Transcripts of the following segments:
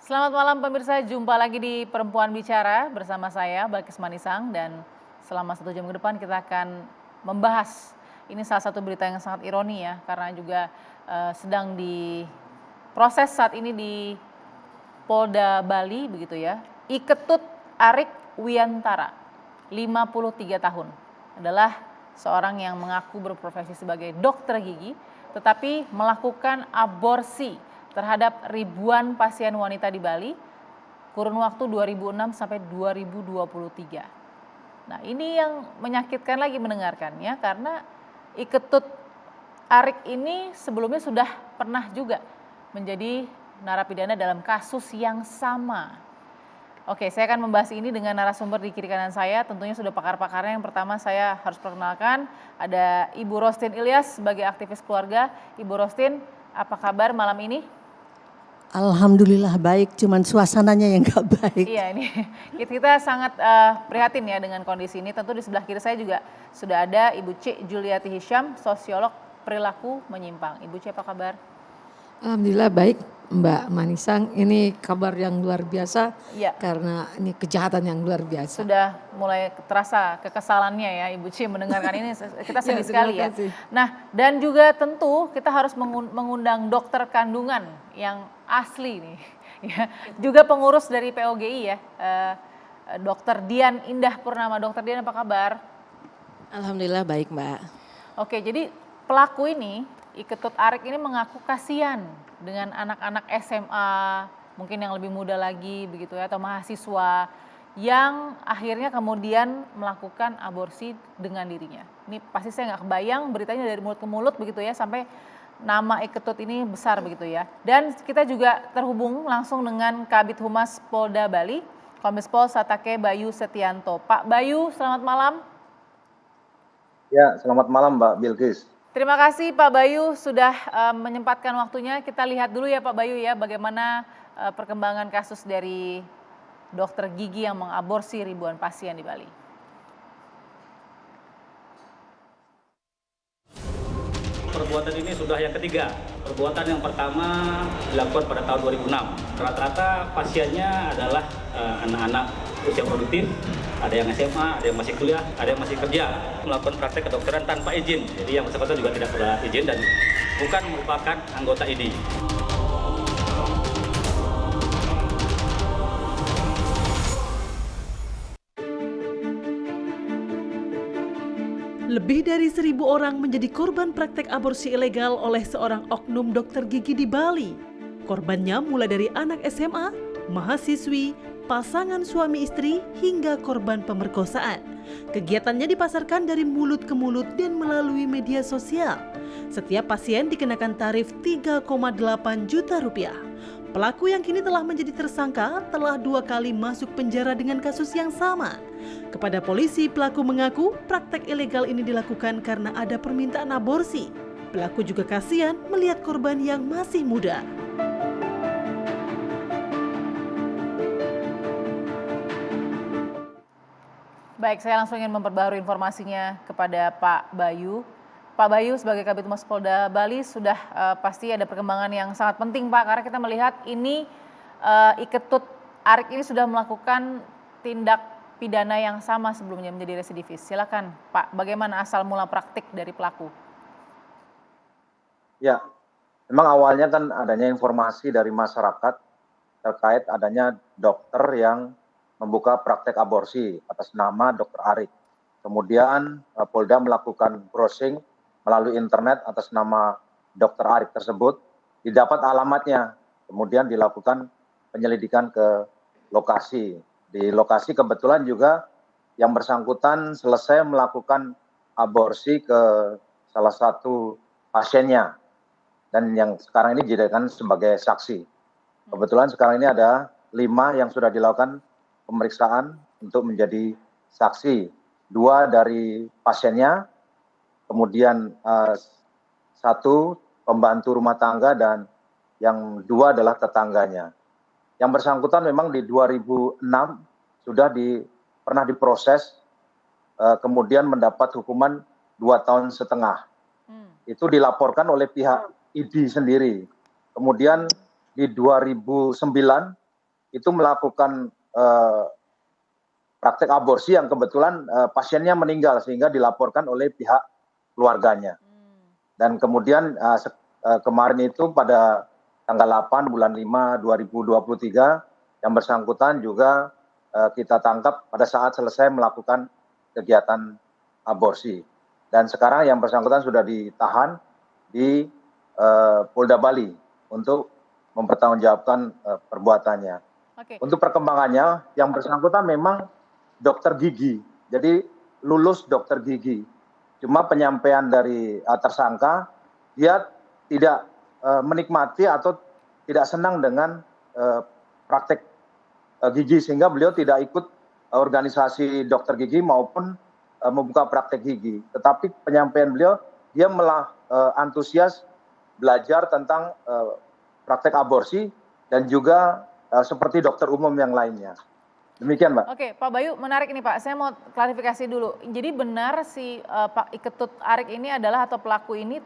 Selamat malam pemirsa, jumpa lagi di Perempuan Bicara bersama saya Balkis Manisang dan selama 1 jam ke depan kita akan membahas ini salah satu berita yang sangat ironi ya karena juga sedang diproses saat ini di Polda Bali begitu ya. Iketut Arik Wiantara, 53 tahun, adalah seorang yang mengaku berprofesi sebagai dokter gigi tetapi melakukan aborsi terhadap ribuan pasien wanita di Bali kurun waktu 2006 sampai 2023. Nah, ini yang menyakitkan lagi mendengarkannya karena Iketut Arik ini sebelumnya sudah pernah juga menjadi narapidana dalam kasus yang sama. Oke, saya akan membahas ini dengan narasumber di kiri kanan saya, tentunya sudah pakar-pakarnya. Yang pertama saya harus perkenalkan, ada Ibu Rostin Ilyas sebagai aktivis keluarga. Ibu Rostin, apa kabar malam ini? Alhamdulillah baik, cuman suasananya yang gak baik. Iya, ini kita sangat prihatin ya dengan kondisi ini. Tentu di sebelah kiri saya juga sudah ada Ibu C. Juliati Hisham, sosiolog perilaku menyimpang. Ibu C, apa kabar? Alhamdulillah baik Mbak Manisang, ini kabar yang luar biasa Iya. karena ini kejahatan yang luar biasa. Sudah mulai terasa kekesalannya ya Ibu C mendengarkan ini, kita sedih Ya, sekali ya. terima kasih. Nah, dan juga tentu kita harus mengundang dokter kandungan yang asli nih, ya. Juga pengurus dari POGI ya, Dokter Dian Indah Purnama. Dokter Dian, apa kabar? Alhamdulillah baik Mbak. Oke, jadi pelaku ini, Iketut Arik ini mengaku kasihan dengan anak-anak SMA, mungkin yang lebih muda lagi begitu ya, atau mahasiswa yang akhirnya kemudian melakukan aborsi dengan dirinya. Ini pasti saya nggak kebayang beritanya dari mulut ke mulut begitu ya, sampai nama Iketut ini besar begitu ya. Dan kita juga terhubung langsung dengan Kabid Humas Polda Bali, Kombes Pol Satake Bayu Setianto. Pak Bayu, selamat malam. Ya, selamat malam Mbak Bilkis. Terima kasih Pak Bayu sudah menyempatkan waktunya. Kita lihat dulu ya Pak Bayu ya bagaimana perkembangan kasus dari dokter gigi yang mengaborsi ribuan pasien di Bali. Perbuatan ini sudah yang ketiga. Perbuatan yang pertama dilakukan pada tahun 2006. Rata-rata pasiennya adalah anak-anak usia produktif, ada yang SMA, ada yang masih kuliah, ada yang masih kerja, melakukan praktek kedokteran tanpa izin. Jadi yang bersangkutan juga tidak ada izin dan bukan merupakan anggota ID. Lebih dari 1.000 orang menjadi korban praktek aborsi ilegal oleh seorang oknum dokter gigi di Bali. Korbannya mulai dari anak SMA, mahasiswi, pasangan suami istri, hingga korban pemerkosaan. Kegiatannya dipasarkan dari mulut ke mulut dan melalui media sosial. Setiap pasien dikenakan tarif 3,8 juta rupiah. Pelaku yang kini telah menjadi tersangka telah 2 kali masuk penjara dengan kasus yang sama. Kepada polisi, pelaku mengaku praktek ilegal ini dilakukan karena ada permintaan aborsi. Pelaku juga kasihan melihat korban yang masih muda. Baik, saya langsung ingin memperbaharui informasinya kepada Pak Bayu. Pak Bayu sebagai Kabid Humas Polda Bali sudah pasti ada perkembangan yang sangat penting Pak, karena kita melihat ini Iketut Arik ini sudah melakukan tindak pidana yang sama sebelumnya menjadi residivis. Silakan Pak, bagaimana asal mula praktik dari pelaku? Ya, memang awalnya kan adanya informasi dari masyarakat terkait adanya dokter yang membuka praktek aborsi atas nama Dokter Arik. Kemudian Polda melakukan browsing melalui internet atas nama Dokter Arik tersebut, didapat alamatnya, kemudian dilakukan penyelidikan ke lokasi. Di lokasi kebetulan juga yang bersangkutan selesai melakukan aborsi ke salah satu pasiennya dan yang sekarang ini dijadikan sebagai saksi. Kebetulan sekarang ini ada 5 yang sudah dilakukan pemeriksaan untuk menjadi saksi. 2 dari pasiennya, kemudian 1 pembantu rumah tangga dan yang 2 adalah tetangganya. Yang bersangkutan memang di 2006 sudah pernah diproses, kemudian mendapat hukuman 2,5 tahun. Itu dilaporkan oleh pihak ID sendiri. Kemudian di 2009 itu melakukan praktek aborsi yang kebetulan pasiennya meninggal sehingga dilaporkan oleh pihak keluarganya. Dan kemudian kemarin itu pada tanggal 8 bulan 5 2023 yang bersangkutan juga kita tangkap pada saat selesai melakukan kegiatan aborsi. Dan sekarang yang bersangkutan sudah ditahan di Polda Bali untuk mempertanggungjawabkan perbuatannya. Oke. Untuk perkembangannya, yang bersangkutan memang dokter gigi, jadi lulus dokter gigi. Cuma penyampaian dari tersangka, dia tidak menikmati atau tidak senang dengan praktek gigi sehingga beliau tidak ikut organisasi dokter gigi maupun membuka praktek gigi. Tetapi penyampaian beliau, dia malah antusias belajar tentang praktek aborsi dan juga seperti dokter umum yang lainnya. Demikian, Mbak. Oke, Pak Bayu, menarik ini Pak. Saya mau klarifikasi dulu. Jadi benar si Pak Iketut Arik ini adalah atau pelaku ini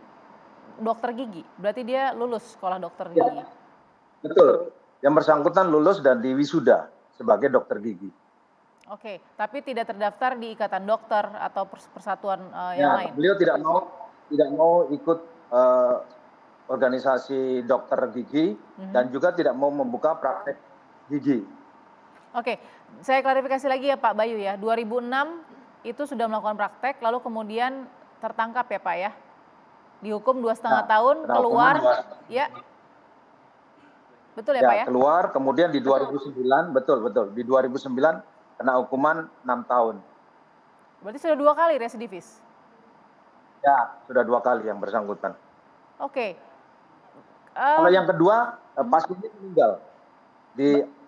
dokter gigi. Berarti dia lulus sekolah dokter gigi. Betul. Yang bersangkutan lulus dan diwisuda sebagai dokter gigi. Oke, tapi tidak terdaftar di Ikatan Dokter atau persatuan yang lain. Beliau tidak mau ikut organisasi dokter gigi dan juga tidak mau membuka praktek gigi. Oke, saya klarifikasi lagi ya Pak Bayu ya. 2006 itu sudah melakukan praktek, lalu kemudian tertangkap ya Pak ya. Dihukum 2,5 tahun, keluar, ya. Betul ya Pak ya? Keluar, kemudian di 2009, betul. Di 2009 kena hukuman 6 tahun. Berarti sudah 2 kali residivis? Ya, sudah 2 kali yang bersangkutan. Oke. Kalau yang kedua, pasiennya meninggal.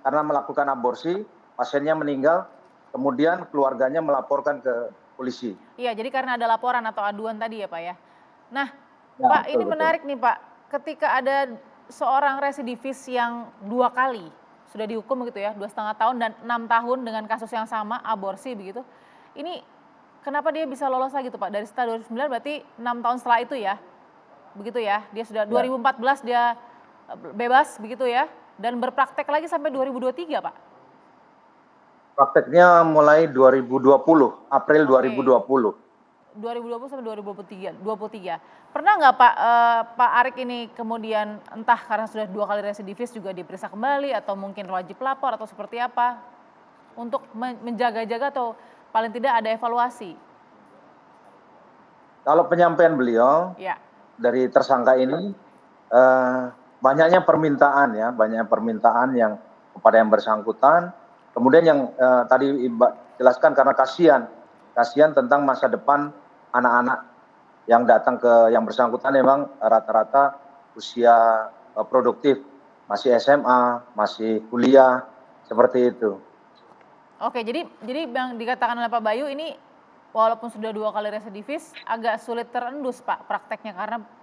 Karena melakukan aborsi, pasiennya meninggal, kemudian keluarganya melaporkan ke polisi. Iya, jadi karena ada laporan atau aduan tadi ya Pak ya. Nah, Ya, Pak betul, ini menarik nih Pak, ketika ada seorang residivis yang 2 kali sudah dihukum begitu ya, 2,5 tahun dan 6 tahun dengan kasus yang sama, aborsi begitu. Ini kenapa dia bisa lolos lagi tuh Pak? Dari setelah 2009 berarti 6 tahun setelah itu ya, begitu ya. Dia sudah 2014 dia bebas begitu ya, dan berpraktek lagi sampai 2023 Pak? Prakteknya mulai 2020, April 2020. 2020 sampai 2023. Pernah nggak Pak, Pak Arik ini kemudian entah karena sudah 2 kali residivis juga diperiksa kembali atau mungkin wajib lapor atau seperti apa untuk menjaga-jaga atau paling tidak ada evaluasi? Kalau penyampaian beliau Ya. dari tersangka ini banyaknya permintaan yang kepada yang bersangkutan. Kemudian yang tadi jelaskan karena kasihan tentang masa depan anak-anak yang datang ke yang bersangkutan memang rata-rata usia produktif, masih SMA, masih kuliah, seperti itu. Oke, jadi yang dikatakan oleh Pak Bayu ini walaupun sudah 2 kali residivis agak sulit terendus Pak prakteknya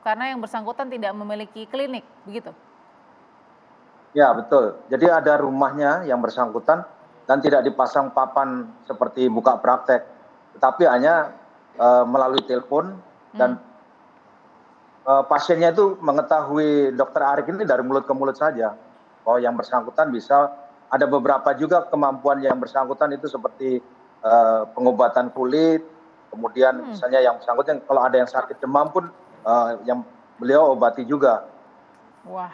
karena yang bersangkutan tidak memiliki klinik, begitu? Ya, betul. Jadi ada rumahnya yang bersangkutan dan tidak dipasang papan seperti buka praktek, tetapi hanya melalui telepon dan pasiennya itu mengetahui dokter Arik ini dari mulut ke mulut saja. Bahwa yang bersangkutan bisa, ada beberapa juga kemampuan yang bersangkutan itu seperti pengobatan kulit, kemudian misalnya yang bersangkutan kalau ada yang sakit demam pun yang beliau obati juga. Wah,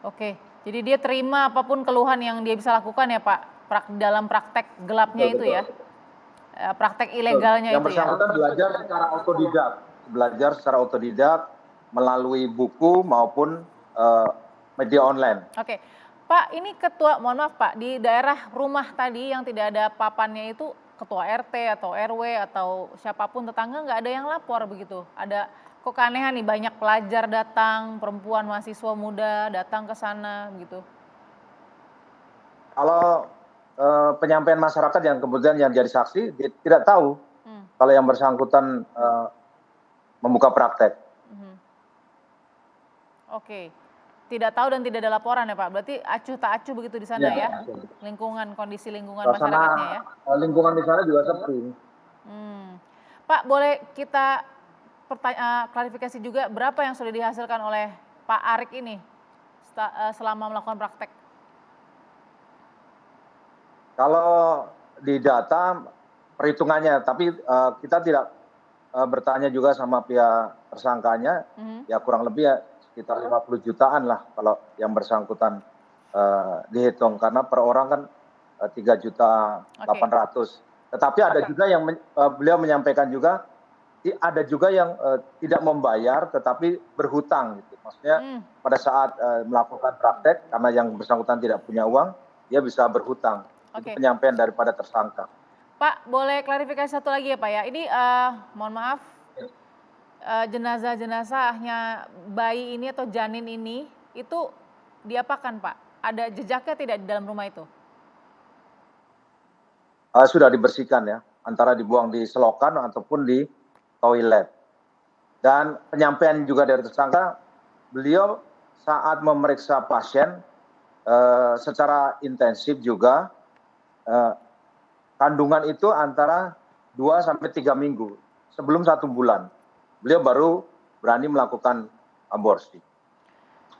oke. Jadi dia terima apapun keluhan yang dia bisa lakukan ya Pak, dalam praktek gelapnya itu ya, praktek ilegalnya yang itu ya. Yang bersangkutan belajar secara otodidak melalui buku maupun media online. Oke, Pak ini ketua, mohon maaf Pak, di daerah rumah tadi yang tidak ada papannya itu ketua RT atau RW atau siapapun tetangga nggak ada yang lapor begitu? Ada kok keanehan nih banyak pelajar datang, perempuan mahasiswa muda datang ke sana begitu? Kalau penyampaian masyarakat yang kemudian yang jadi saksi dia tidak tahu kalau yang bersangkutan membuka praktek. Oke, tidak tahu dan tidak ada laporan ya Pak. Berarti acuh tak acuh begitu di sana ya? Lingkungan, kondisi lingkungan masyarakatnya ya? Lingkungan di sana juga sepi. Pak, boleh kita klarifikasi juga berapa yang sudah dihasilkan oleh Pak Arik ini selama melakukan praktek? Kalau di data perhitungannya, tapi kita tidak bertanya juga sama pihak tersangkanya, ya kurang lebih ya sekitar 50 jutaan lah kalau yang bersangkutan dihitung, karena per orang kan 3.800.000. Tetapi ada juga yang beliau menyampaikan juga, ada juga yang tidak membayar tetapi berhutang gitu. Maksudnya pada saat melakukan praktek, karena yang bersangkutan tidak punya uang, dia bisa berhutang. Itu Oke. penyampaian daripada tersangka. Pak, boleh klarifikasi satu lagi ya Pak ya. Ini mohon maaf, jenazah-jenazahnya bayi ini atau janin ini itu diapakan Pak? Ada jejaknya tidak di dalam rumah itu? Sudah dibersihkan ya, antara dibuang di selokan ataupun di toilet. Dan penyampaian juga dari tersangka, beliau saat memeriksa pasien secara intensif juga, kandungan itu antara 2 sampai 3 minggu sebelum 1 bulan. Beliau baru berani melakukan aborsi.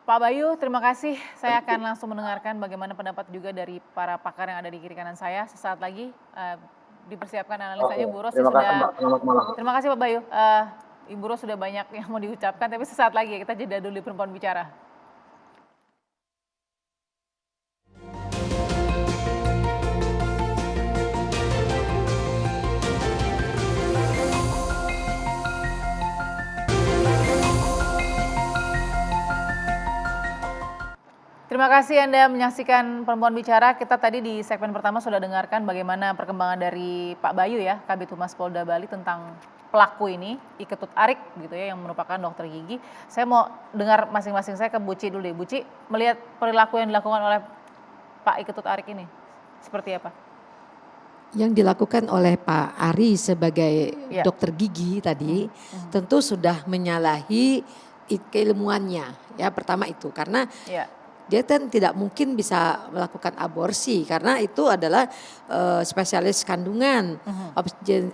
Pak Bayu, terima kasih. Saya akan langsung mendengarkan bagaimana pendapat juga dari para pakar yang ada di kiri kanan saya. Sesaat lagi dipersiapkan analisanya Bu Ros. Terima kasih Mbak, selamat malam. Terima kasih Pak Bayu. Ibu Ros sudah banyak yang mau diucapkan, tapi sesaat lagi kita jeda dulu di Perempuan Bicara. Terima kasih Anda menyaksikan Perempuan Bicara. Kita tadi di segmen pertama sudah dengarkan bagaimana perkembangan dari Pak Bayu ya, Kabid Humas Polda Bali tentang pelaku ini, Iketut Arik gitu ya, yang merupakan dokter gigi. Saya mau dengar masing-masing, saya ke Buci dulu deh. Buci, melihat perilaku yang dilakukan oleh Pak Iketut Arik ini, seperti apa? Yang dilakukan oleh Pak Ari sebagai dokter gigi tadi tentu sudah menyalahi keilmuannya ya, pertama itu karena dia kan tidak mungkin bisa melakukan aborsi karena itu adalah spesialis kandungan, obgen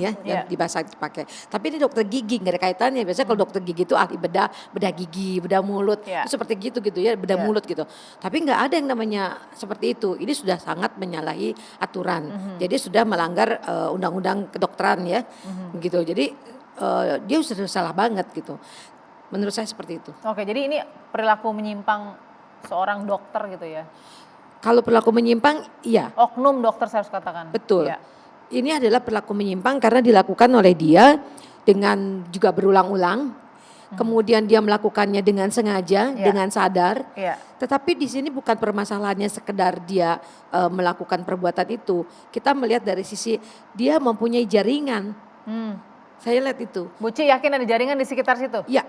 ya, yang di bahasa dipakai. Tapi ini dokter gigi nggak ada kaitannya. Biasanya kalau dokter gigi itu ahli bedah gigi, bedah mulut, itu seperti gitu ya, bedah mulut gitu. Tapi nggak ada yang namanya seperti itu. Ini sudah sangat menyalahi aturan. Jadi sudah melanggar undang-undang kedokteran ya, gitu. Jadi dia sudah salah banget gitu. Menurut saya seperti itu. Oke, jadi ini perilaku menyimpang seorang dokter gitu ya? Kalau perilaku menyimpang, iya. Oknum dokter saya harus katakan. Betul. Ya. Ini adalah perilaku menyimpang karena dilakukan oleh dia dengan juga berulang-ulang. Kemudian dia melakukannya dengan sengaja, dengan sadar. Tetapi di sini bukan permasalahannya sekedar dia melakukan perbuatan itu. Kita melihat dari sisi dia mempunyai jaringan. Saya lihat itu. Buci yakin ada jaringan di sekitar situ? Ya.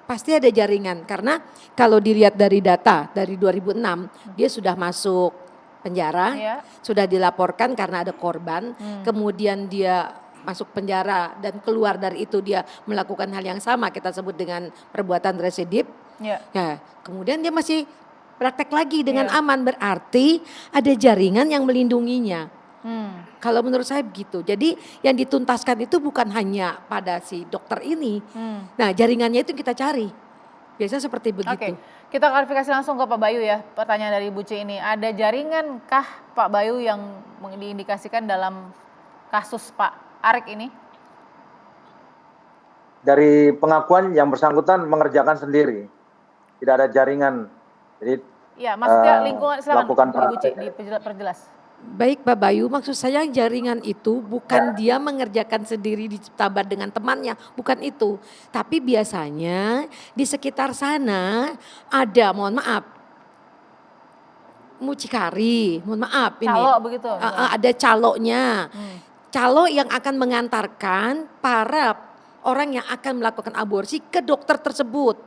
Pasti ada jaringan karena kalau dilihat dari data dari 2006 dia sudah masuk penjara, sudah dilaporkan karena ada korban, kemudian dia masuk penjara dan keluar dari itu dia melakukan hal yang sama kita sebut dengan perbuatan residip. Ya, kemudian dia masih praktek lagi dengan aman, berarti ada jaringan yang melindunginya. Kalau menurut saya begitu. Jadi yang dituntaskan itu bukan hanya pada si dokter ini. Nah, jaringannya itu kita cari. Biasanya seperti begitu. Oke, kita klarifikasi langsung ke Pak Bayu ya. Pertanyaan dari Buci ini, ada jaringankah Pak Bayu yang diindikasikan dalam kasus Pak Arik ini? Dari pengakuan yang bersangkutan mengerjakan sendiri, tidak ada jaringan. Jadi ya, maksudnya lingkungan, silakan Ibu Buci diperjelas. Baik Pak Bayu, maksud saya jaringan itu bukan dia mengerjakan sendiri ditabar dengan temannya, bukan itu. Tapi biasanya di sekitar sana ada, mohon maaf, mucikari, mohon maaf ini. Calo begitu? Ada caloknya. Calo yang akan mengantarkan para orang yang akan melakukan aborsi ke dokter tersebut.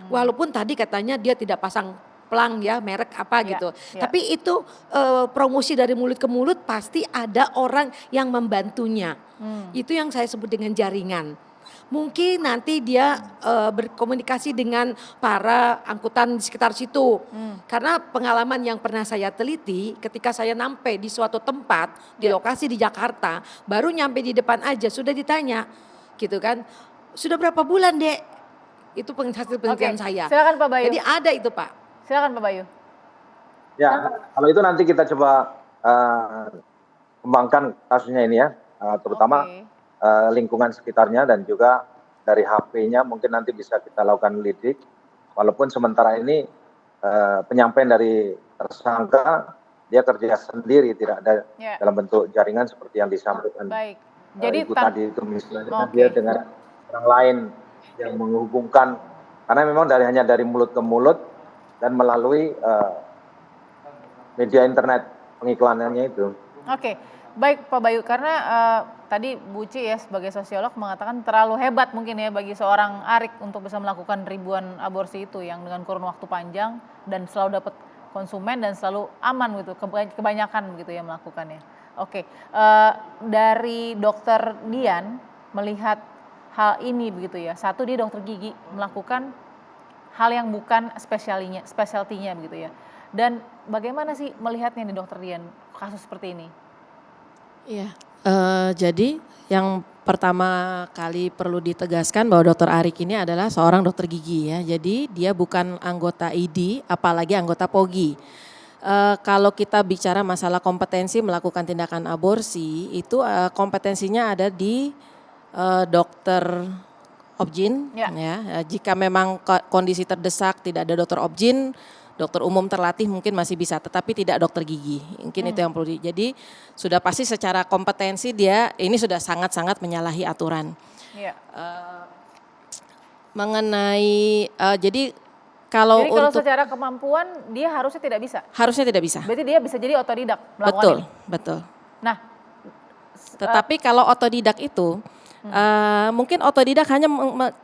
Walaupun tadi katanya dia tidak pasang pelang ya, merek apa gitu. Tapi itu promosi dari mulut ke mulut pasti ada orang yang membantunya. Itu yang saya sebut dengan jaringan. Mungkin nanti dia berkomunikasi dengan para angkutan di sekitar situ. Karena pengalaman yang pernah saya teliti ketika saya nyampe di suatu tempat, di lokasi di Jakarta, baru nyampe di depan aja sudah ditanya gitu kan. Sudah berapa bulan Dek? Itu hasil penelitian saya. Silakan Pak Bayu. Jadi ada itu Pak. Silakan Pak Bayu. Ya, kalau itu nanti kita coba kembangkan kasusnya ini ya, terutama Oke. lingkungan sekitarnya dan juga dari HP-nya mungkin nanti bisa kita lakukan lidik. Walaupun sementara ini penyampaian dari tersangka dia kerja sendiri, tidak ada Ya, dalam bentuk jaringan seperti yang disampaikan baik. Jadi Ibu tadi itu misalnya oke. dia dengan orang lain yang menghubungkan, karena memang hanya dari mulut ke mulut dan melalui media internet pengiklanannya itu. Oke, baik Pak Bayu, karena tadi Bu Ci ya sebagai sosiolog mengatakan terlalu hebat mungkin ya bagi seorang Arik untuk bisa melakukan ribuan aborsi itu yang dengan kurun waktu panjang dan selalu dapat konsumen dan selalu aman gitu, kebanyakan begitu ya melakukannya. Oke, dari Dokter Dian melihat hal ini begitu ya, satu dia dokter gigi melakukan hal yang bukan spesialtinya begitu ya. Dan bagaimana sih melihatnya nih Dokter Dian kasus seperti ini? Iya, jadi yang pertama kali perlu ditegaskan bahwa Dokter Arik ini adalah seorang dokter gigi ya. Jadi dia bukan anggota ID, apalagi anggota POGI. Kalau kita bicara masalah kompetensi melakukan tindakan aborsi, itu kompetensinya ada di dokter obgyn. Ya. Ya. Jika memang kondisi terdesak tidak ada dokter obgyn, dokter umum terlatih mungkin masih bisa, tetapi tidak dokter gigi. Mungkin itu yang perlu jadi sudah pasti secara kompetensi dia ini sudah sangat-sangat menyalahi aturan. Iya. Mengenai jadi kalau Jadi kalau untuk secara kemampuan dia harusnya tidak bisa. harusnya tidak bisa. Berarti dia bisa jadi otodidak melakukan Betul, ini. betul. Nah, Tetapi kalau otodidak itu mungkin otodidak hanya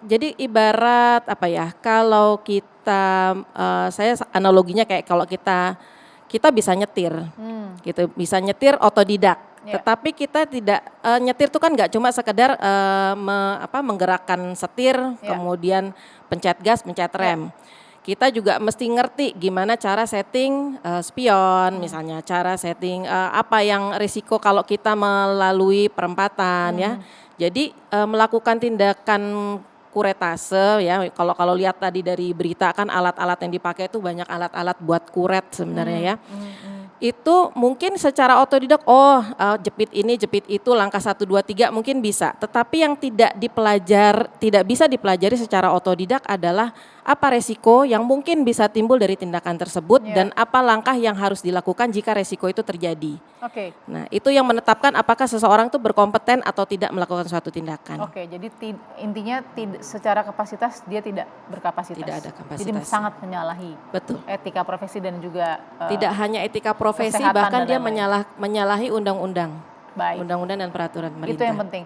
jadi ibarat apa ya? Kalau kita saya analoginya kayak kalau kita bisa nyetir, gitu bisa nyetir otodidak. Ya. Tetapi kita tidak nyetir itu kan nggak cuma sekedar menggerakkan setir, Ya. kemudian pencet gas, pencet rem. Kita juga mesti ngerti gimana cara setting spion misalnya, cara setting apa yang risiko kalau kita melalui perempatan ya. Jadi melakukan tindakan kuretase ya, kalau lihat tadi dari berita kan alat-alat yang dipakai itu banyak alat-alat buat kuret sebenarnya ya. Itu mungkin secara otodidak jepit ini jepit itu langkah 1 2 3 mungkin bisa, tetapi yang tidak bisa dipelajari secara otodidak adalah apa resiko yang mungkin bisa timbul dari tindakan tersebut dan apa langkah yang harus dilakukan jika resiko itu terjadi. oke. Nah, itu yang menetapkan apakah seseorang itu berkompeten atau tidak melakukan suatu tindakan. Oke, jadi intinya secara kapasitas dia tidak berkapasitas. Tidak ada kapasitas. Jadi sangat menyalahi Betul. etika profesi dan juga Tidak hanya etika profesi, kesehatan bahkan dan dia lain-lain. menyalahi undang-undang. baik. Undang-undang dan peraturan pemerintah. Itu yang penting.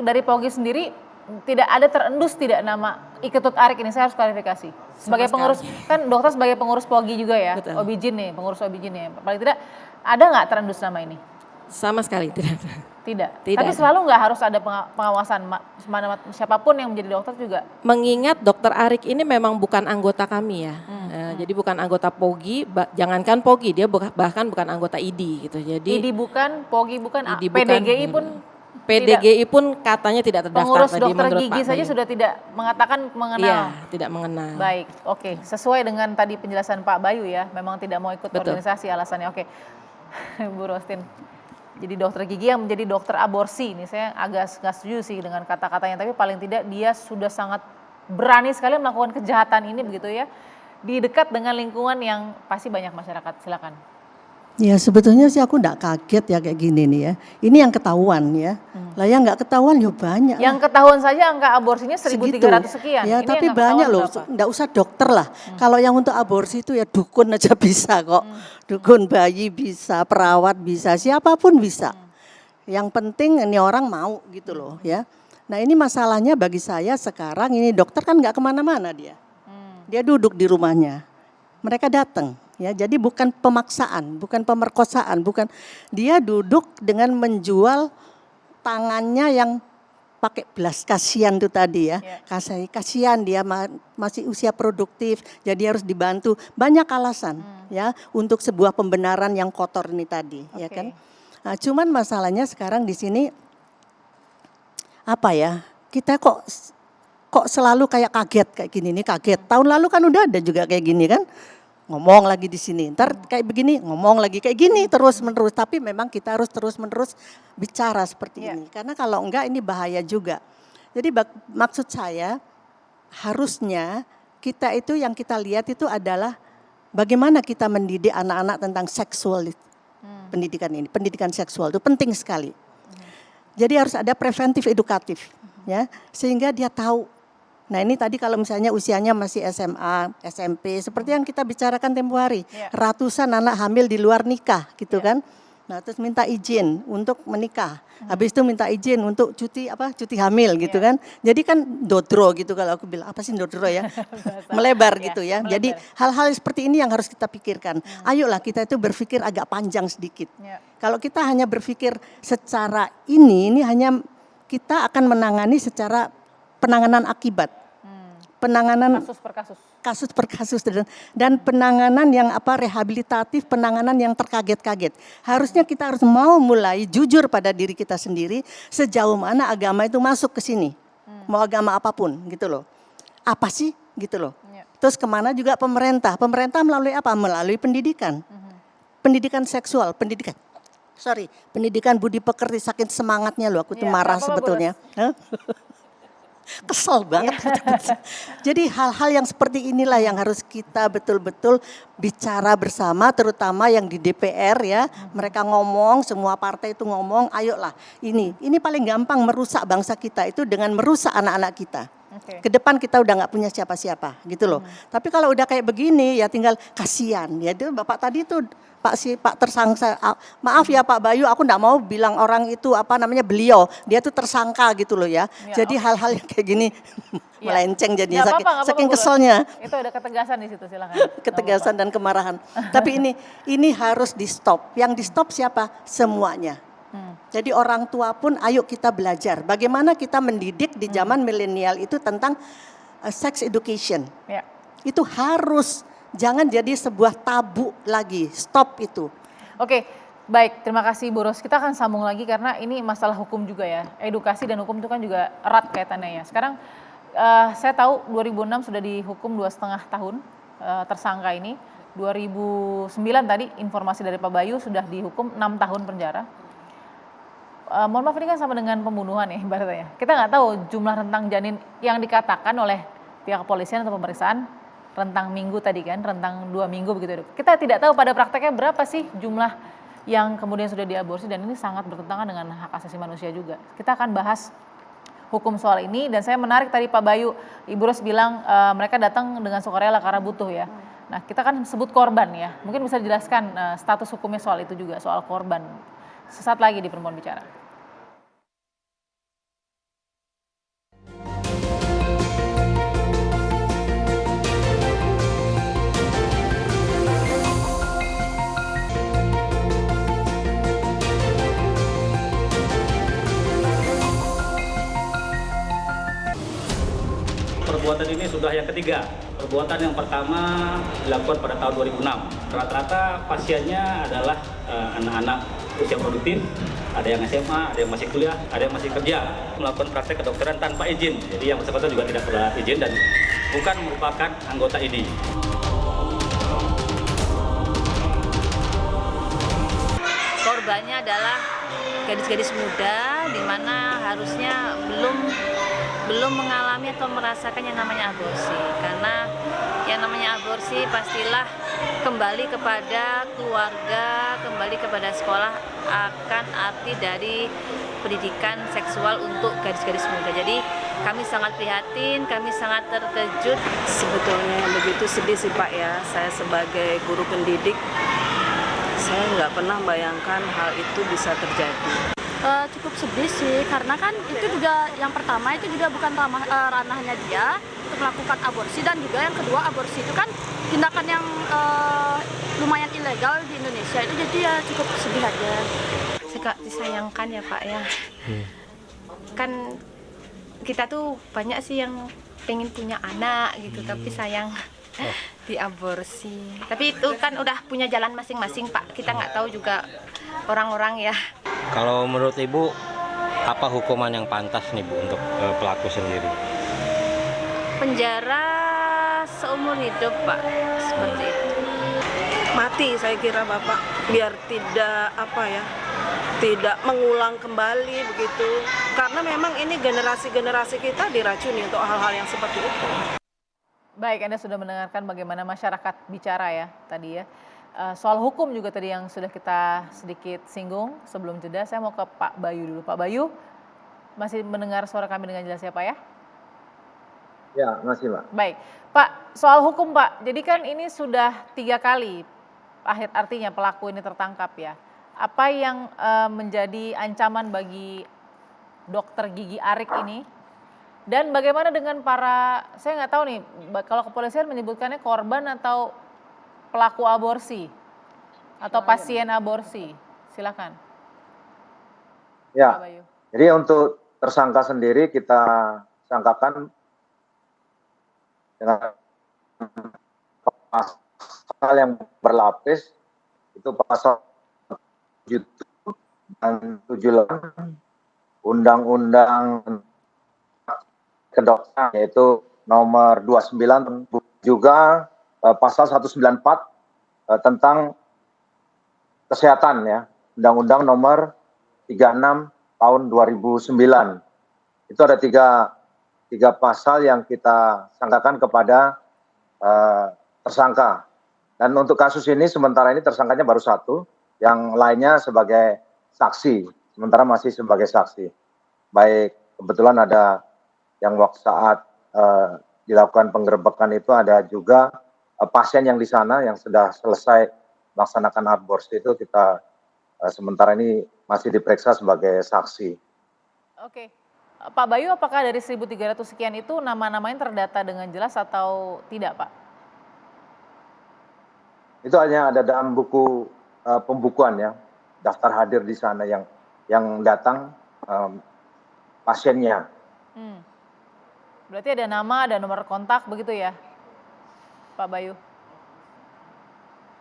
Dari POGI sendiri tidak ada terendus tidak nama Iketut Arik ini, saya harus klarifikasi. Sebagai pengurus, kan dokter sebagai pengurus POGI juga ya, Betul. Obijin nih, pengurus Obijin ya. Paling tidak ada nggak terendus nama ini? Sama sekali tidak. Tidak. Tidak Tapi ada. selalu nggak harus ada pengawasan siapapun yang menjadi dokter juga. Mengingat Dokter Arik ini memang bukan anggota kami ya. Jadi bukan anggota POGI, jangankan POGI, dia bahkan bukan anggota ID gitu. Jadi ID bukan, POGI bukan, ID bukan, PDGI pun PDGI pun katanya tidak terdaftar pengurus tadi dokter menurut gigi Pak saja Bayu. sudah tidak mengatakan mengenal. Iya, tidak mengenal. Baik, oke. Sesuai dengan tadi penjelasan Pak Bayu ya, memang tidak mau ikut Betul. organisasi alasannya. Oke, Bu Rostin. Jadi dokter gigi yang menjadi dokter aborsi, ini saya agak nggak setuju sih dengan kata-katanya, tapi paling tidak dia sudah sangat berani sekali melakukan kejahatan ini begitu ya, di dekat dengan lingkungan yang pasti banyak masyarakat. Silakan. Ya sebetulnya sih aku enggak kaget ya kayak gini nih ya. Ini yang ketahuan ya. Lah yang enggak ketahuan ya banyak. Yang ketahuan saja angka aborsinya 1.300 Segitu. sekian. Ya Ini tapi yang nggak banyak ketahuan loh, berapa? enggak usah dokter lah. Kalau yang untuk aborsi itu ya dukun aja bisa kok. Dukun bayi bisa, perawat bisa, siapapun bisa. Yang penting ini orang mau gitu loh ya. Nah ini masalahnya bagi saya sekarang ini dokter kan enggak kemana-mana dia. Dia duduk di rumahnya. Mereka datang. Ya, jadi bukan pemaksaan, bukan pemerkosaan, bukan, dia duduk dengan menjual tangannya yang pakai belas kasihan itu tadi ya. Kasihan dia masih usia produktif, jadi harus dibantu. Banyak alasan ya untuk sebuah pembenaran yang kotor ini tadi, ya kan. Nah, cuman masalahnya sekarang di sini apa ya? Kita kok selalu kayak kaget kayak gini nih, kaget. Tahun lalu kan udah ada juga kayak gini kan. ngomong lagi di sini, ntar kayak begini, ngomong lagi kayak gini terus menerus. Tapi memang kita harus terus menerus bicara seperti ini, karena kalau enggak ini bahaya juga. Jadi maksud saya harusnya kita itu yang kita lihat itu adalah bagaimana kita mendidik anak-anak tentang seksual pendidikan ini, pendidikan seksual itu penting sekali. Jadi harus ada preventif edukatif, ya, sehingga dia tahu. Nah ini tadi kalau misalnya usianya masih SMA, SMP, seperti yang kita bicarakan tempo hari, ratusan anak hamil di luar nikah, gitu kan. Nah terus minta izin untuk menikah, habis itu minta izin untuk cuti hamil, gitu kan. Jadi kan dodro gitu kalau aku bilang, apa sih dodro ya, melebar gitu ya. Jadi hal-hal seperti ini yang harus kita pikirkan. Ayolah kita itu berpikir agak panjang sedikit. Kalau kita hanya berpikir secara ini hanya kita akan menangani secara penanganan akibat. Penanganan kasus per kasus dan penanganan yang rehabilitatif, penanganan yang terkaget-kaget. Harusnya kita harus mau mulai jujur pada diri kita sendiri sejauh mana agama itu masuk ke sini. Mau agama apapun gitu loh. Apa sih gitu loh. Terus kemana juga pemerintah melalui apa? Melalui pendidikan. Pendidikan seksual, pendidikan budi pekerti, saking semangatnya loh aku tuh marah sebetulnya. Kesel banget. Jadi hal-hal yang seperti inilah yang harus kita betul-betul bicara bersama, terutama yang di DPR ya. Mereka ngomong, semua partai itu ngomong, ayolah ini paling gampang merusak bangsa kita itu dengan merusak anak-anak kita. Ke depan kita udah nggak punya siapa-siapa gitu loh. Tapi kalau udah kayak begini ya tinggal kasihan. Ya itu Bapak tadi tuh Pak tersangka, maaf ya Pak Bayu, aku enggak mau bilang orang itu beliau, dia tuh tersangka gitu loh ya. Jadi hal-hal yang kayak gini melenceng jadinya saking keselnya. Itu ada ketegasan di situ, silakan. Ketegasan dan kemarahan. Tapi ini harus di stop. Yang di stop siapa? Semuanya. Jadi orang tua pun ayo kita belajar bagaimana kita mendidik di zaman milenial itu tentang sex education. Itu harus. Jangan jadi sebuah tabu lagi, stop itu. Oke, baik, terima kasih Bu Ros. Kita akan sambung lagi karena ini masalah hukum juga ya. Edukasi dan hukum itu kan juga erat kaitannya ya. Sekarang saya tahu 2006 sudah dihukum 2,5 tahun tersangka ini. 2009 tadi informasi dari Pak Bayu sudah dihukum 6 tahun penjara. Mohon maaf ini kan sama dengan pembunuhan ya ibaratnya. Kita nggak tahu jumlah rentang janin yang dikatakan oleh pihak kepolisian atau pemeriksaan. Rentang minggu tadi kan, rentang 2 minggu begitu. Kita tidak tahu pada prakteknya berapa sih jumlah yang kemudian sudah diaborsi dan ini sangat bertentangan dengan hak asasi manusia juga. Kita akan bahas hukum soal ini dan saya menarik tadi Pak Bayu, Ibu Ros bilang mereka datang dengan sukarela karena butuh ya. Nah kita kan sebut korban ya, mungkin bisa dijelaskan status hukumnya soal itu juga, soal korban. Sesaat lagi di Perempuan Bicara. Perbuatan ini sudah yang ketiga. Perbuatan yang pertama dilakukan pada tahun 2006. Rata-rata pasiennya adalah anak-anak usia produktif, ada yang SMA, ada yang masih kuliah, ada yang masih kerja, melakukan praktek kedokteran tanpa izin. Jadi yang bersangkutan juga tidak perlu izin dan bukan merupakan anggota ID. Korbannya adalah gadis-gadis muda di mana harusnya belum mengalami atau merasakan yang namanya aborsi, karena yang namanya aborsi pastilah kembali kepada keluarga, kembali kepada sekolah akan arti dari pendidikan seksual untuk gadis-gadis muda. Jadi kami sangat prihatin, kami sangat terkejut. Sebetulnya begitu sedih sih Pak ya, saya sebagai guru pendidik, saya nggak pernah bayangkan hal itu bisa terjadi. Cukup sedih sih, karena kan itu juga yang pertama itu juga bukan ranahnya dia untuk melakukan aborsi, dan juga yang kedua aborsi itu kan tindakan yang lumayan ilegal di Indonesia itu, jadi ya cukup sedih aja. Juga disayangkan ya Pak ya, kan kita tuh banyak sih yang pengen punya anak gitu, tapi sayang diaborsi. Tapi itu kan udah punya jalan masing-masing Pak, kita nggak tahu juga orang-orang ya. Kalau menurut Ibu, apa hukuman yang pantas nih Bu untuk pelaku sendiri? Penjara seumur hidup, Pak. Seperti itu. Mati saya kira Bapak, biar tidak tidak mengulang kembali begitu. Karena memang ini generasi-generasi kita diracuni untuk hal-hal yang seperti itu. Baik, Anda sudah mendengarkan bagaimana masyarakat bicara ya tadi ya. Soal hukum juga tadi yang sudah kita sedikit singgung. Sebelum jeda saya mau ke Pak Bayu dulu. Pak Bayu, masih mendengar suara kami dengan jelas ya Pak ya? Ya, masih Pak. Baik, Pak, soal hukum Pak, jadi kan ini sudah 3 kali artinya pelaku ini tertangkap ya. Apa yang menjadi ancaman bagi dokter gigi Arik ini? Dan bagaimana dengan saya nggak tahu nih, kalau kepolisian menyebutkannya korban atau pelaku aborsi atau pasien aborsi, silakan. Ya, Pak Bayu. jadi untuk tersangka sendiri kita sangkakan dengan pasal yang berlapis, itu pasal 7 dan 78 Undang-Undang Kedokteran, yaitu nomor 29, juga pasal 194 tentang kesehatan ya, Undang-Undang nomor 36 tahun 2009. Itu ada tiga pasal yang kita sangkakan kepada tersangka. Dan untuk kasus ini sementara ini tersangkanya baru 1, yang lainnya sebagai saksi, sementara masih sebagai saksi. Baik, kebetulan ada yang waktu saat dilakukan penggerebekan itu ada juga pasien yang di sana yang sudah selesai melaksanakan aborsi, itu kita sementara ini masih diperiksa sebagai saksi. Oke, Pak Bayu, apakah dari 1.300 sekian itu nama-namanya terdata dengan jelas atau tidak Pak? Itu hanya ada dalam buku pembukuan ya, daftar hadir di sana yang datang pasiennya. Berarti ada nama, ada nomor kontak begitu ya, Pak Bayu?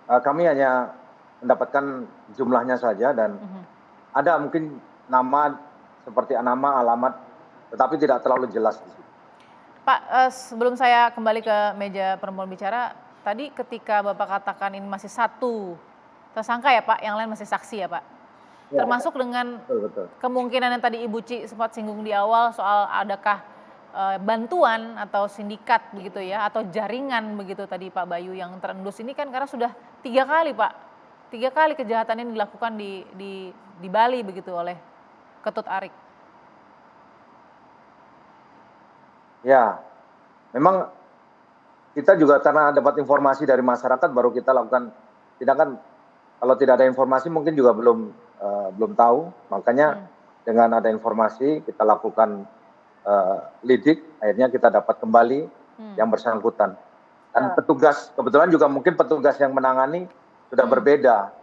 Kami hanya mendapatkan jumlahnya saja dan ada mungkin nama seperti nama, alamat, tetapi tidak terlalu jelas di situ. Pak, sebelum saya kembali ke meja perempuan bicara, tadi ketika Bapak katakan ini masih 1 tersangka ya Pak, yang lain masih saksi ya Pak? Ya, termasuk dengan betul. Kemungkinan yang tadi Ibu Ci sempat singgung di awal soal adakah bantuan atau sindikat begitu ya, atau jaringan begitu tadi Pak Bayu yang terendus ini kan karena sudah 3 kali Pak, 3 kali kejahatan ini dilakukan di Bali begitu oleh Ketut Arik. Ya, memang kita juga karena dapat informasi dari masyarakat baru kita lakukan tindakan. Kalau tidak ada informasi mungkin juga belum tahu, makanya dengan ada informasi kita lakukan lidik, akhirnya kita dapat kembali yang bersangkutan. Dan petugas, kebetulan juga mungkin petugas yang menangani sudah berbeda.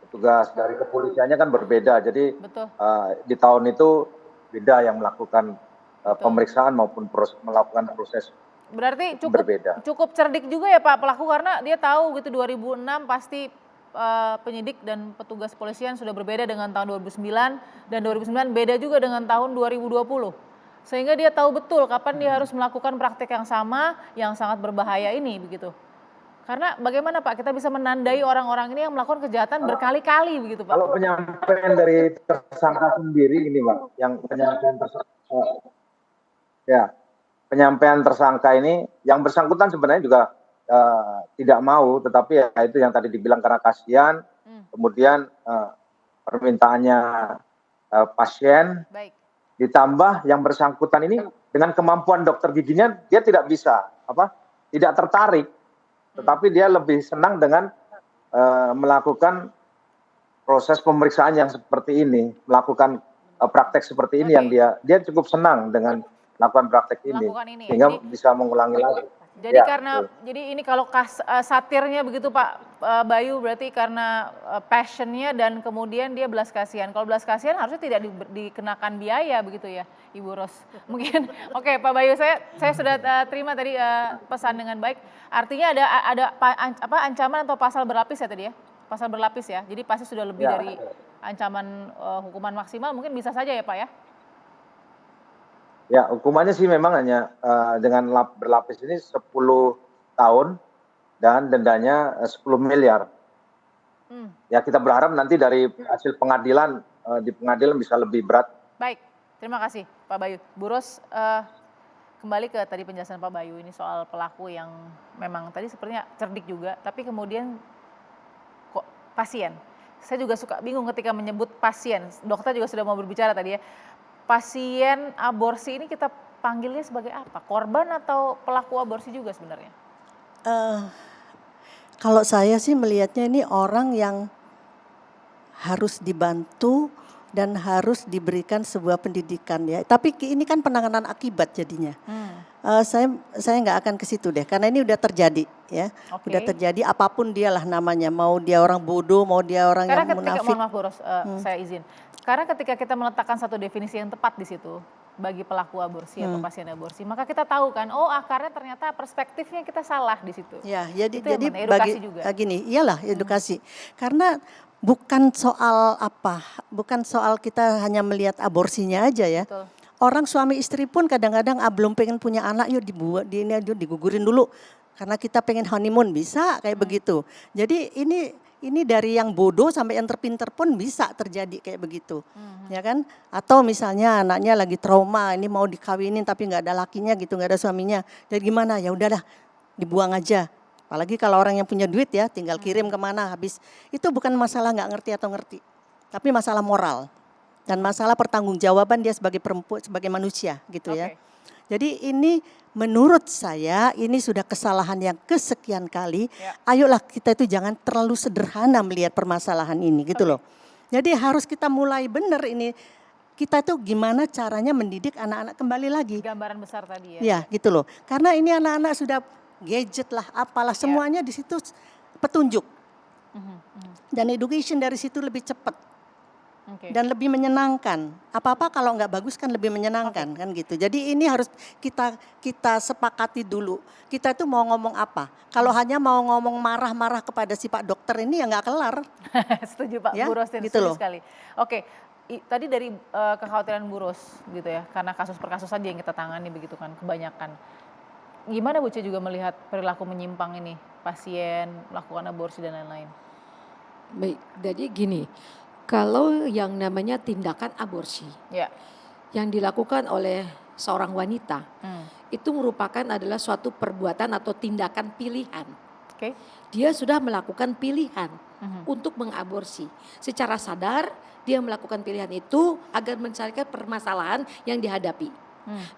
Petugas dari kepolisiannya kan berbeda, jadi di tahun itu beda yang melakukan pemeriksaan maupun melakukan proses. Berarti berbeda. Cukup cerdik juga ya Pak pelaku, karena dia tahu gitu 2006 pasti penyidik dan petugas polisian sudah berbeda dengan tahun 2009, dan 2009 beda juga dengan tahun 2020. Sehingga dia tahu betul kapan dia harus melakukan praktek yang sama yang sangat berbahaya ini begitu. Karena bagaimana Pak kita bisa menandai orang-orang ini yang melakukan kejahatan berkali-kali begitu Pak? Kalau penyampaian dari tersangka sendiri ini Pak, yang penyampaian tersangka penyampaian tersangka ini yang bersangkutan sebenarnya juga tidak mau, tetapi ya itu yang tadi dibilang karena kasihan, kemudian permintaannya pasien, ditambah yang bersangkutan ini dengan kemampuan dokter giginya dia tidak bisa tidak tertarik, tetapi dia lebih senang dengan melakukan proses pemeriksaan yang seperti ini, melakukan praktek seperti ini yang dia cukup senang dengan melakukan praktek ini sehingga bisa mengulangi lagi. Jadi jadi ini kalau satirnya begitu Pak Bayu, berarti karena passionnya dan kemudian dia belas kasihan. Kalau belas kasihan harusnya tidak dikenakan biaya begitu ya Ibu Ros. Mungkin oke Pak Bayu, saya sudah terima tadi pesan dengan baik. Artinya ada ancaman atau pasal berlapis ya tadi ya? Pasal berlapis ya. Jadi pasti sudah lebih dari ancaman hukuman maksimal, mungkin bisa saja ya Pak ya? Ya, hukumannya sih memang hanya dengan berlapis ini 10 tahun dan dendanya 10 miliar. Ya, kita berharap nanti dari hasil pengadilan di pengadilan bisa lebih berat. Baik, terima kasih Pak Bayu. Bu Ros, kembali ke tadi penjelasan Pak Bayu ini soal pelaku yang memang tadi sepertinya cerdik juga, tapi kemudian kok pasien. Saya juga suka bingung ketika menyebut pasien. Dokter juga sudah mau berbicara tadi ya. Pasien aborsi ini kita panggilnya sebagai apa? Korban atau pelaku aborsi juga sebenarnya? Kalau saya sih melihatnya ini orang yang harus dibantu dan harus diberikan sebuah pendidikan ya. Tapi ini kan penanganan akibat jadinya. Saya nggak akan ke situ deh, karena ini udah terjadi ya. Oke. Udah terjadi apapun dialah namanya, mau dia orang bodoh, mau dia orang Karena yang ketika, munafik. mohon maaf Bu Ros, saya izin. Karena ketika kita meletakkan satu definisi yang tepat di situ bagi pelaku aborsi atau pasien aborsi, maka kita tahu kan, oh akarnya ternyata perspektifnya kita salah di situ. Ya, jadi Itu yang jadi mana? Edukasi juga. gini, iyalah edukasi. Karena bukan soal apa, bukan soal kita hanya melihat aborsinya aja ya. Betul. Orang suami istri pun kadang-kadang belum pengen punya anak, yuk dibuat, digugurin dulu. Karena kita pengen honeymoon, bisa kayak begitu. Jadi ini dari yang bodoh sampai yang terpinter pun bisa terjadi kayak begitu. Ya kan? Atau misalnya anaknya lagi trauma, ini mau dikawinin tapi nggak ada lakinya gitu, nggak ada suaminya. Jadi gimana? Ya udahlah, dibuang aja. Apalagi kalau orang yang punya duit ya, tinggal kirim kemana habis. Itu bukan masalah nggak ngerti atau ngerti, tapi masalah moral dan masalah pertanggungjawaban dia sebagai perempuan, sebagai manusia gitu ya. Jadi ini menurut saya ini sudah kesalahan yang kesekian kali. Ayolah kita itu jangan terlalu sederhana melihat permasalahan ini gitu loh. Jadi harus kita mulai benar ini. Kita tuh gimana caranya mendidik anak-anak kembali lagi. Gambaran besar tadi ya. Ya gitu loh. Karena ini anak-anak sudah gadget lah apalah semuanya di situ petunjuk. Dan education dari situ lebih cepat. Dan lebih menyenangkan. Apa-apa kalau nggak bagus kan lebih menyenangkan kan gitu. Jadi ini harus kita sepakati dulu. Kita tuh mau ngomong apa? Kalau hanya mau ngomong marah-marah kepada si Pak Dokter ini ya nggak kelar. Setuju Pak Ya, Bu Rosin, gitu setuju loh. sekali. Oke, tadi dari kekhawatiran Bu Ros gitu ya, karena kasus per kasus saja yang kita tangani begitu kan, kebanyakan. Gimana Bu Ce juga melihat perilaku menyimpang ini, pasien melakukan aborsi dan lain-lain? Baik, jadi gini, kalau yang namanya tindakan aborsi Ya. yang dilakukan oleh seorang wanita itu merupakan adalah suatu perbuatan atau tindakan pilihan. Oke. Dia sudah melakukan pilihan untuk mengaborsi. Secara sadar dia melakukan pilihan itu agar menyelesaikan permasalahan yang dihadapi.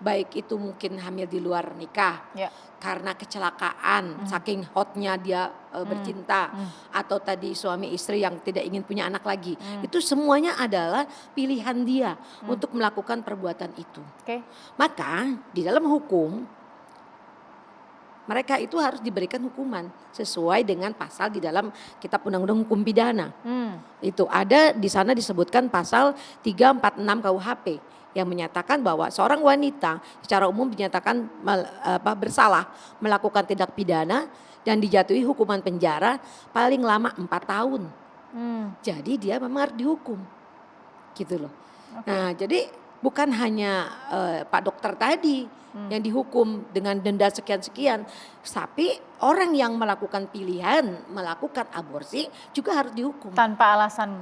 Baik itu mungkin hamil di luar nikah, karena kecelakaan, saking hotnya dia bercinta, atau tadi suami istri yang tidak ingin punya anak lagi. Itu semuanya adalah pilihan dia untuk melakukan perbuatan itu. Maka di dalam hukum, mereka itu harus diberikan hukuman sesuai dengan pasal di dalam Kitab Undang-Undang Hukum Pidana. Itu ada di sana disebutkan pasal 346 KUHP. Yang menyatakan bahwa seorang wanita secara umum dinyatakan bersalah melakukan tindak pidana dan dijatuhi hukuman penjara paling lama 4 tahun. Jadi dia memang harus dihukum, gitu loh. Nah jadi bukan hanya Pak Dokter tadi yang dihukum dengan denda sekian-sekian, tapi orang yang melakukan pilihan melakukan aborsi juga harus dihukum. Tanpa alasan,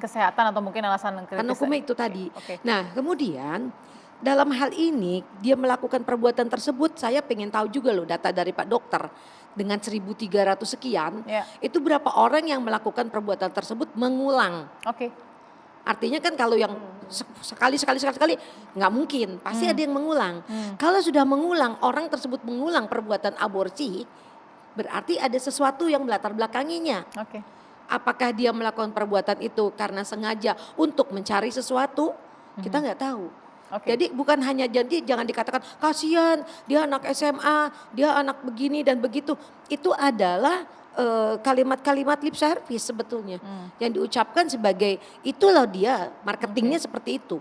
kesehatan atau mungkin alasan Karena hukumnya itu tadi. Oke. Nah kemudian dalam hal ini dia melakukan perbuatan tersebut, saya pengen tahu juga loh data dari Pak Dokter. Dengan 1.300 sekian, itu berapa orang yang melakukan perbuatan tersebut mengulang. Artinya kan kalau yang sekali nggak mungkin, pasti ada yang mengulang. Kalau sudah mengulang, orang tersebut mengulang perbuatan aborsi, berarti ada sesuatu yang melatar belakanginya. Apakah dia melakukan perbuatan itu karena sengaja untuk mencari sesuatu? Kita nggak tahu. Jadi bukan hanya jangan dikatakan kasihan dia anak SMA, dia anak begini dan begitu. Itu adalah kalimat-kalimat lip service sebetulnya yang diucapkan sebagai itulah dia marketingnya seperti itu.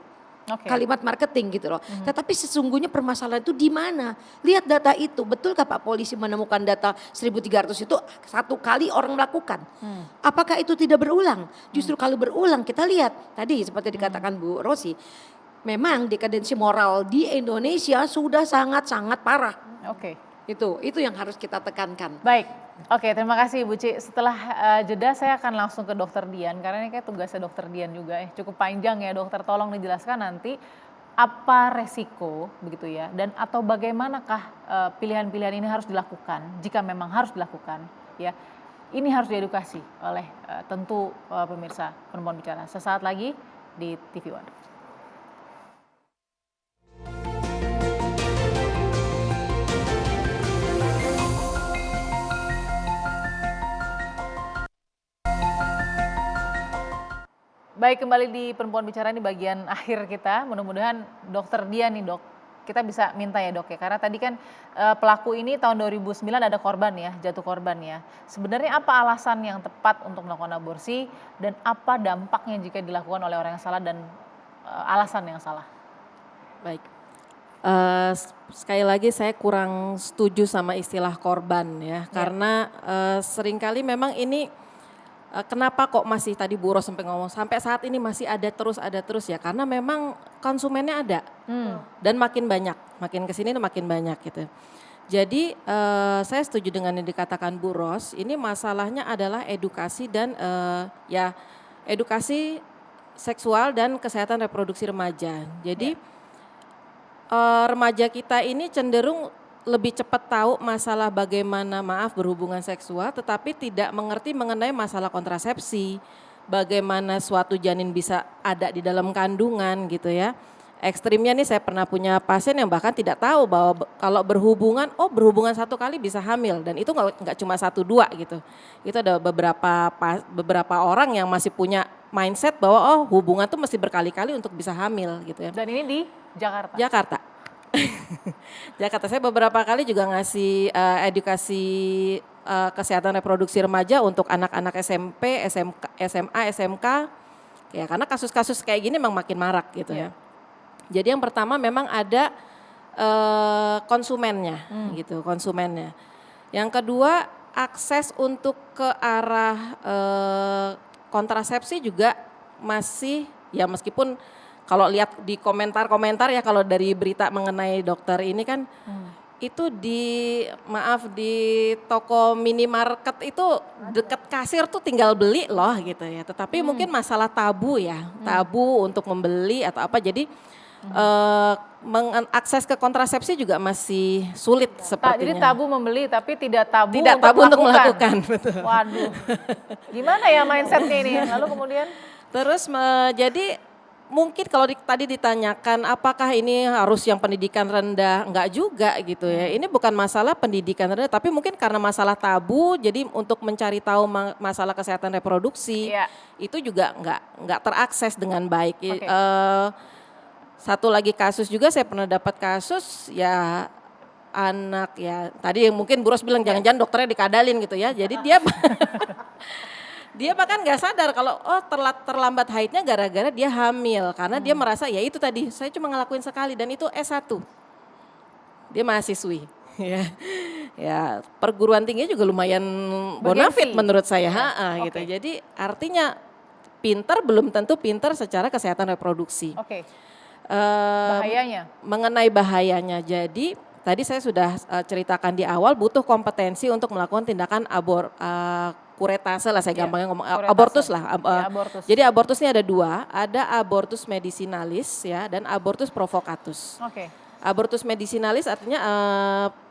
Kalimat marketing gitu loh. Tetapi sesungguhnya permasalahan itu di mana? Lihat data itu, betulkah Pak Polisi menemukan data 1.300 itu satu kali orang melakukan? Apakah itu tidak berulang? Justru kalau berulang kita lihat tadi seperti dikatakan Bu Rosi, memang dekadensi moral di Indonesia sudah sangat-sangat parah. Oke. Itu yang harus kita tekankan. Baik, oke terima kasih Ibu Ci. Setelah jeda saya akan langsung ke Dokter Dian karena ini kayak tugasnya Dokter Dian juga cukup panjang ya dokter. Tolong dijelaskan nanti apa resiko begitu ya dan atau bagaimanakah pilihan-pilihan ini harus dilakukan jika memang harus dilakukan ya. Ini harus diedukasi oleh tentu pemirsa Perempuan Bicara. Sesaat lagi di TV One. Baik, kembali di Perempuan Bicara ini bagian akhir kita. Mudah-mudahan Dokter Dian nih dok, kita bisa minta ya dok ya. Karena tadi kan pelaku ini tahun 2009 ada korban ya, jatuh korban ya. Sebenarnya apa alasan yang tepat untuk melakukan aborsi dan apa dampaknya jika dilakukan oleh orang yang salah dan alasan yang salah? Baik, sekali lagi saya kurang setuju sama istilah korban ya. Karena seringkali memang ini kenapa kok masih tadi Bu Ros sampai ngomong sampai saat ini masih ada terus ya karena memang konsumennya ada dan makin banyak, makin kesini makin banyak gitu. Jadi saya setuju dengan yang dikatakan Bu Ros, ini masalahnya adalah edukasi dan ya edukasi seksual dan kesehatan reproduksi remaja. Jadi remaja kita ini cenderung lebih cepat tahu masalah bagaimana berhubungan seksual tetapi tidak mengerti mengenai masalah kontrasepsi, bagaimana suatu janin bisa ada di dalam kandungan gitu ya. Ekstrimnya nih saya pernah punya pasien yang bahkan tidak tahu bahwa kalau berhubungan satu kali bisa hamil dan itu nggak cuma 1-2 gitu. Itu ada beberapa orang yang masih punya mindset bahwa hubungan tuh mesti berkali-kali untuk bisa hamil gitu ya. Dan ini di Jakarta? Jakarta. Jakarta, saya beberapa kali juga ngasih edukasi kesehatan reproduksi remaja untuk anak-anak SMP, SMA, SMK. Ya karena kasus-kasus kayak gini memang makin marak gitu ya. Jadi yang pertama memang ada konsumennya gitu, konsumennya. Yang kedua akses untuk ke arah kontrasepsi juga masih ya meskipun kalau lihat di komentar-komentar ya kalau dari berita mengenai dokter ini kan itu di toko minimarket itu deket kasir tuh tinggal beli loh gitu ya. Tetapi mungkin masalah tabu ya, tabu untuk membeli atau apa jadi mengakses ke kontrasepsi juga masih sulit sepertinya. Jadi tabu membeli tapi tidak tabu untuk melakukan. Betul. Waduh, gimana ya mindsetnya ini? Lalu kemudian? Terus jadi mungkin kalau tadi ditanyakan apakah ini harus yang pendidikan rendah, enggak juga gitu ya. Ini bukan masalah pendidikan rendah tapi mungkin karena masalah tabu jadi untuk mencari tahu masalah kesehatan reproduksi itu juga enggak terakses dengan baik. Satu lagi kasus juga saya pernah dapat kasus ya anak ya tadi yang mungkin Bu Ros bilang jangan-jangan dokternya dikadalin gitu ya. Jadi dia bahkan nggak sadar kalau terlambat haidnya gara-gara dia hamil karena dia merasa ya itu tadi saya cuma ngelakuin sekali dan itu S1. Dia mahasiswi ya perguruan tinggi juga lumayan bonafit menurut saya gitu. Jadi artinya pintar belum tentu pintar secara kesehatan reproduksi. Bahayanya? Mengenai bahayanya jadi tadi saya sudah ceritakan di awal butuh kompetensi untuk melakukan tindakan kuretase lah saya gampangnya ngomong abortus lah. Abortus. Jadi abortus ini ada 2, ada abortus medicinalis ya dan abortus provocatus. Abortus medicinalis artinya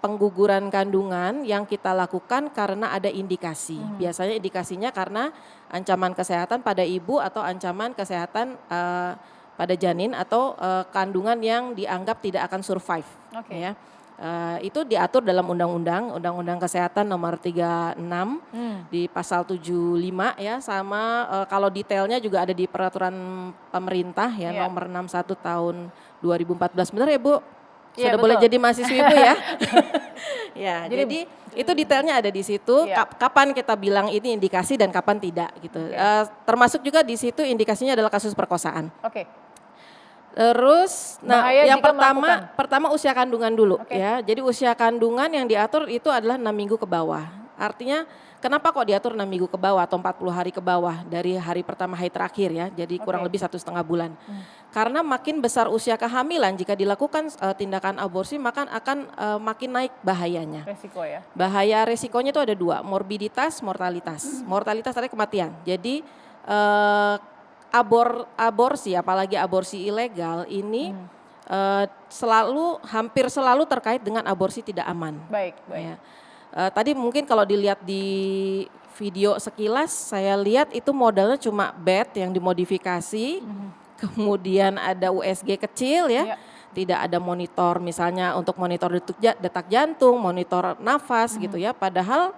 pengguguran kandungan yang kita lakukan karena ada indikasi. Biasanya indikasinya karena ancaman kesehatan pada ibu atau ancaman kesehatan pada janin atau kandungan yang dianggap tidak akan survive. Ya. Itu diatur dalam Undang-Undang Kesehatan nomor 36 di pasal 75 ya sama kalau detailnya juga ada di peraturan pemerintah ya nomor 61 tahun 2014 benar ya Bu? Sudah boleh jadi mahasiswi Bu ya? Ya jadi itu detailnya ada di situ kapan kita bilang ini indikasi dan kapan tidak gitu. Termasuk juga di situ indikasinya adalah kasus perkosaan. Terus, yang pertama usia kandungan dulu ya. Jadi usia kandungan yang diatur itu adalah 6 minggu ke bawah. Artinya Kenapa kok diatur 6 minggu ke bawah atau 40 hari ke bawah dari hari pertama hari terakhir ya, jadi kurang lebih 1,5 bulan. Karena makin besar usia kehamilan jika dilakukan tindakan aborsi maka akan makin naik bahayanya. Resiko ya. Bahaya resikonya itu ada 2, morbiditas, mortalitas. Mortalitas artinya kematian. Jadi aborsi apalagi aborsi ilegal ini hampir selalu terkait dengan aborsi tidak aman. Baik. Ya. Tadi mungkin kalau dilihat di video sekilas saya lihat itu modelnya cuma bed yang dimodifikasi, kemudian ada USG kecil ya, tidak ada monitor misalnya untuk monitor detak jantung, monitor nafas gitu ya, padahal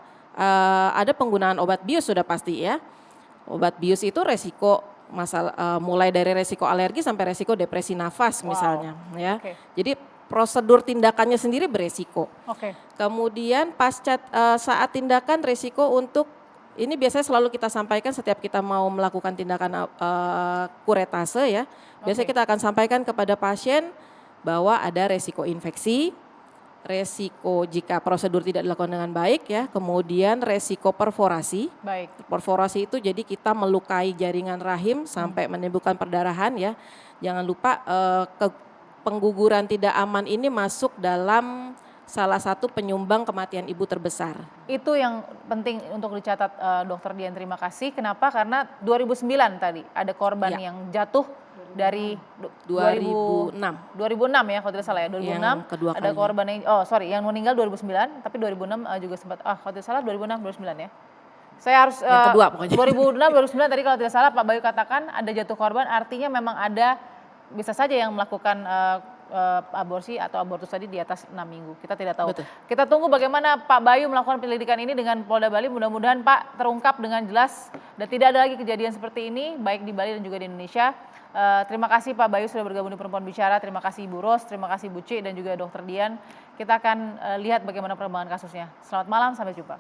ada penggunaan obat bius sudah pasti ya. Obat bius itu resiko mulai dari resiko alergi sampai resiko depresi nafas misalnya ya. Jadi prosedur tindakannya sendiri beresiko. Kemudian saat tindakan resiko untuk ini biasanya selalu kita sampaikan setiap kita mau melakukan tindakan kuretase ya. Biasanya kita akan sampaikan kepada pasien bahwa ada resiko infeksi, resiko jika prosedur tidak dilakukan dengan baik ya, kemudian resiko perforasi. Perforasi itu jadi kita melukai jaringan rahim sampai menimbulkan perdarahan ya. Jangan lupa pengguguran tidak aman ini masuk dalam salah satu penyumbang kematian ibu terbesar. Itu yang penting untuk dicatat Dokter Dian, terima kasih. Kenapa? Karena 2009 tadi ada korban yang jatuh dari 2006 ya kalau tidak salah ya, 2006 yang kedua ada kalinya. korban yang meninggal 2009, tapi 2006 juga sempat kalau tidak salah 2006 ya. Saya harus yang kedua pokoknya. 2006 tadi kalau tidak salah Pak Bayu katakan ada jatuh korban, artinya memang ada bisa saja yang melakukan aborsi atau abortus tadi di atas 6 minggu. Kita tidak tahu. Betul. Kita tunggu bagaimana Pak Bayu melakukan penyelidikan ini dengan Polda Bali. Mudah-mudahan Pak terungkap dengan jelas dan tidak ada lagi kejadian seperti ini baik di Bali dan juga di Indonesia. Terima kasih Pak Bayu sudah bergabung di Perempuan Bicara. Terima kasih Ibu Ros, terima kasih Bu Ci dan juga Dokter Dian. Kita akan lihat bagaimana perkembangan kasusnya. Selamat malam, sampai jumpa.